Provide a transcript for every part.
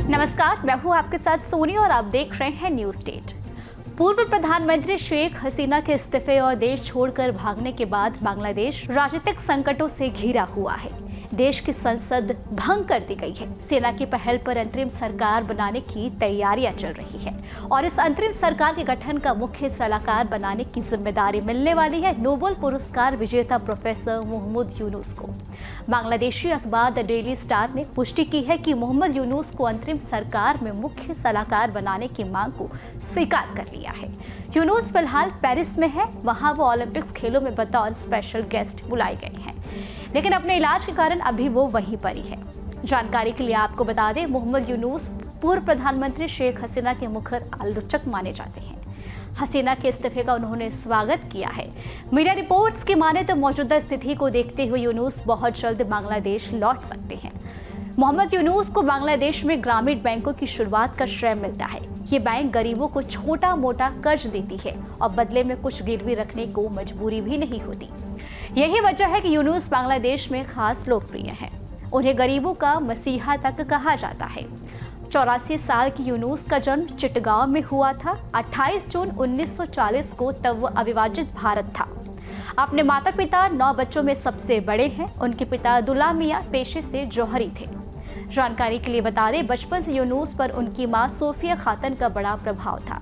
नमस्कार, मैं हूं आपके साथ सोनी और आप देख रहे हैं न्यूज स्टेट। पूर्व प्रधानमंत्री शेख हसीना के इस्तीफे और देश छोड़कर भागने के बाद बांग्लादेश राजनीतिक संकटों से घिरा हुआ है। देश की संसद भंग कर दी गई है। सेना की पहल पर अंतरिम सरकार बनाने की तैयारियां चल रही है और इस अंतरिम सरकार के गठन का मुख्य सलाहकार बनाने की जिम्मेदारी मिलने वाली है नोबेल पुरस्कार विजेता प्रोफेसर मोहम्मद यूनुस को। बांग्लादेशी अखबार द डेली स्टार ने पुष्टि की है कि मोहम्मद यूनुस को अंतरिम सरकार में मुख्य सलाहकार बनाने की मांग को स्वीकार कर लिया है। यूनुस फिलहाल पेरिस में है, वहां वो ओलंपिक्स खेलों में बतौर स्पेशल गेस्ट बुलाए गए हैं, लेकिन अपने इलाज के कारण अभी वो वहीं पर ही है। जानकारी के लिए आपको बता दें, मोहम्मद यूनुस पूर्व प्रधानमंत्री शेख हसीना के मुखर आलोचक माने जाते हैं। हसीना के इस्तीफे का उन्होंने स्वागत किया है। मीडिया रिपोर्ट्स की माने तो मौजूदा स्थिति को देखते हुए यूनुस बहुत जल्द बांग्लादेश लौट सकते हैं। मोहम्मद यूनुस को बांग्लादेश में ग्रामीण बैंकों की शुरुआत का श्रेय मिलता है। ये बैंक गरीबों को छोटा मोटा कर्ज देती है और बदले में कुछ गिरवी रखने को मजबूरी भी नहीं होती। यही वजह है कि यूनुस बांग्लादेश में खास लोकप्रिय हैं। उन्हें गरीबों का मसीहा तक कहा जाता है। 84 साल की यूनुस का जन्म चिटगांव में हुआ था 28 जून 1940 को, तब वो अविभाजित भारत था। अपने माता पिता 9 बच्चों में सबसे बड़े हैं। उनके पिता अब्दुल्ला मियां पेशे से जौहरी थे। जानकारी के लिए बता दें, बचपन से यूनुस पर उनकी मां सोफिया खातन का बड़ा प्रभाव था,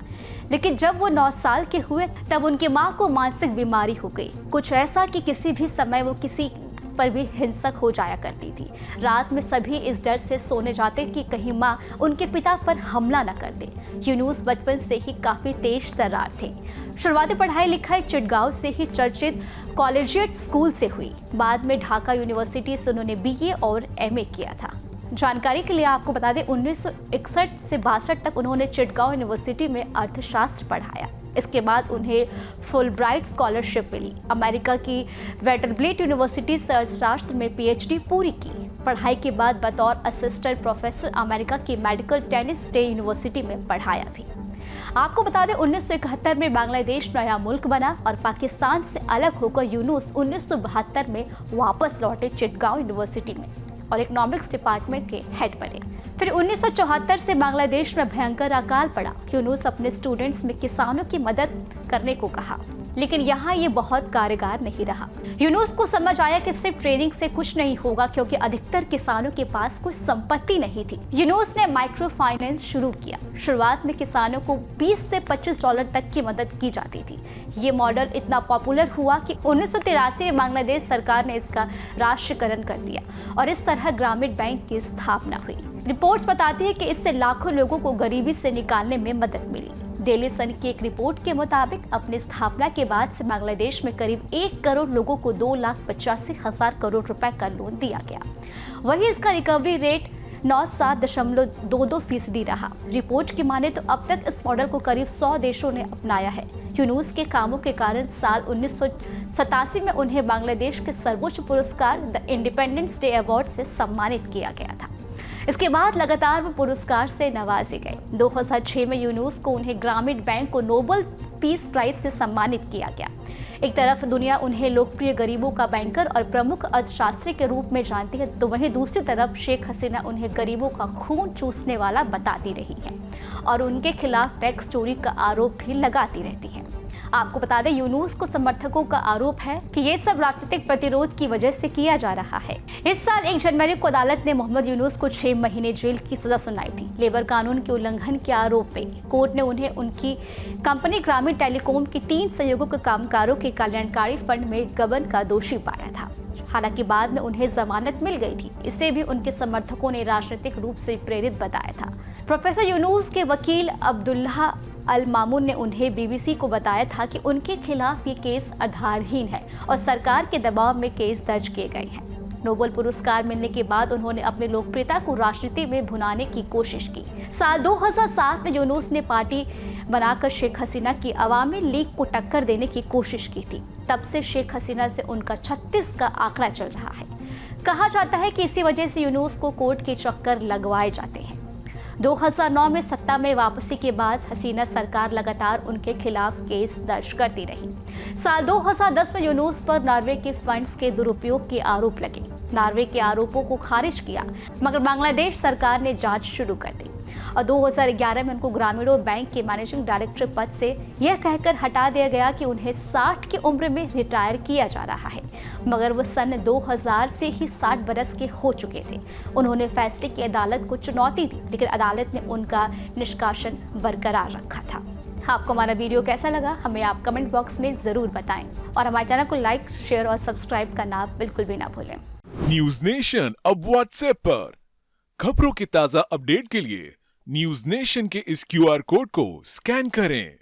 लेकिन जब वो 9 साल के हुए तब उनकी मां को मानसिक बीमारी हो गई। कुछ ऐसा कि किसी भी समय वो किसी पर भी हिंसक हो जाया करती थी। रात में सभी इस डर से सोने जाते कि कहीं मां उनके पिता पर हमला न कर दे। यूनुस बचपन से ही काफी तेज तर्रार थे। शुरुआती पढ़ाई लिखाई चिटगांव से ही चर्चित कॉलेजिएट स्कूल से हुई। बाद में ढाका यूनिवर्सिटी से उन्होंने बीए और एमए किया था। जानकारी के लिए आपको बता दें, 1961 से 62 तक उन्होंने चिटगांव यूनिवर्सिटी में अर्थशास्त्र पढ़ाया। इसके बाद उन्हें फुलब्राइट स्कॉलरशिप मिली। अमेरिका की वेंडरबिल्ट यूनिवर्सिटी से अर्थशास्त्र में पीएचडी पूरी की। पढ़ाई के बाद बतौर असिस्टेंट प्रोफेसर अमेरिका की मेडिकल टेनिस स्टेट यूनिवर्सिटी में पढ़ाया भी। आपको बता दें, 1971 में बांग्लादेश नया मुल्क बना और पाकिस्तान से अलग होकर यूनुस 1972 में वापस लौटे चिटगांव यूनिवर्सिटी में और इकोनॉमिक्स डिपार्टमेंट के हेड बने। फिर 1974 से बांग्लादेश में भयंकर अकाल पड़ा। यूनुस अपने स्टूडेंट्स में किसानों की मदद करने को कहा, लेकिन यहाँ ये बहुत कारगर नहीं रहा। यूनुस को समझ आया कि सिर्फ ट्रेनिंग से कुछ नहीं होगा, क्योंकि अधिकतर किसानों के पास कोई संपत्ति नहीं थी। यूनुस ने माइक्रो फाइनेंस शुरू किया। शुरुआत में किसानों को 20 से 25 डॉलर तक की मदद की जाती थी। ये मॉडल इतना पॉपुलर हुआ कि 1983 में बांग्लादेश सरकार ने इसका राष्ट्रीयकरण कर दिया और इस तरह ग्रामीण बैंक की स्थापना हुई। रिपोर्ट्स बताती है कि इससे लाखों लोगों को गरीबी से निकालने में मदद मिली। डेली सन की एक रिपोर्ट के मुताबिक अपनी स्थापना के बाद से बांग्लादेश में करीब 1 करोड़ लोगों को 2,85,000 करोड़ रुपए का लोन दिया गया। वहीं इसका रिकवरी रेट 97.22% रहा। रिपोर्ट की माने तो अब तक इस मॉडल को करीब 100 देशों ने अपनाया है। यूनुस के कामों के कारण साल 1987 में उन्हें बांग्लादेश के सर्वोच्च पुरस्कार द इंडिपेंडेंस डे अवार्ड से सम्मानित किया गया था। इसके बाद लगातार वो पुरस्कार से नवाजे गए। 2006 में यूनुस को उन्हें ग्रामीण बैंक को नोबेल पीस प्राइज से सम्मानित किया गया। एक तरफ दुनिया उन्हें लोकप्रिय गरीबों का बैंकर और प्रमुख अर्थशास्त्री के रूप में जानती है, तो वहीं दूसरी तरफ शेख हसीना उन्हें गरीबों का खून चूसने वाला बताती रही है और उनके खिलाफ टैक्स चोरी का आरोप भी लगाती रहती है। आपको बता दें, यूनुस को समर्थकों का आरोप है कि ये सब राजनीतिक प्रतिरोध की वजह से किया जा रहा है। इस साल 1 जनवरी को अदालत ने मोहम्मद यूनुस को 6 महीने जेल की सजा सुनाई थी। लेबर कानून के उल्लंघन के आरोप में कोर्ट ने उन्हें उनकी कंपनी ग्रामीण टेलीकॉम की 3 सहयोगी कामगारों के कल्याणकारी फंड में गबन का दोषी पाया था। हालांकि बाद में उन्हें जमानत मिल गई थी। इसे भी उनके समर्थकों ने राजनीतिक रूप से प्रेरित बताया था। प्रोफेसर यूनुस के वकील अब्दुल्ला अल मामून ने उन्हें बीबीसी को बताया था कि उनके खिलाफ ये केस आधारहीन है और सरकार के दबाव में केस दर्ज किए गए हैं। नोबेल पुरस्कार मिलने के बाद उन्होंने अपनी लोकप्रियता को राजनीति में भुनाने की कोशिश की। साल 2007 में यूनुस ने पार्टी बनाकर शेख हसीना की अवामी लीग को टक्कर देने की कोशिश की थी। तब से शेख हसीना से उनका 36 का आंकड़ा चल रहा है। कहा जाता है कि इसी वजह से यूनुस को कोर्ट के चक्कर लगवाए जाते हैं। 2009 में सत्ता में वापसी के बाद हसीना सरकार लगातार उनके खिलाफ केस दर्ज करती रही। साल 2010 में यूनुस पर नॉर्वे के फंड्स के दुरुपयोग के आरोप लगे। नॉर्वे के आरोपों को खारिज किया, मगर बांग्लादेश सरकार ने जांच शुरू कर दी और 2011 में उनको ग्रामीणों बैंक के मैनेजिंग डायरेक्टर पद से यह कहकर हटा दिया गया कि उन्हें 60 की उम्र में रिटायर किया जा रहा है, मगर वो सन 2000 से ही 60 बरस के हो चुके थे। उन्होंने फैसले की अदालत को चुनौती दी, लेकिन अदालत ने उनका निष्कासन बरकरार रखा था। आपको हमारा वीडियो कैसा लगा हमें आप कमेंट बॉक्स में जरूर बताएं और हमारे चैनल को लाइक, शेयर और सब्सक्राइब करना बिल्कुल भी ना भूलें। न्यूज नेशन अब व्हाट्सएप पर खबरों के ताजा अपडेट के लिए न्यूज नेशन के इस QR कोड को स्कैन करें।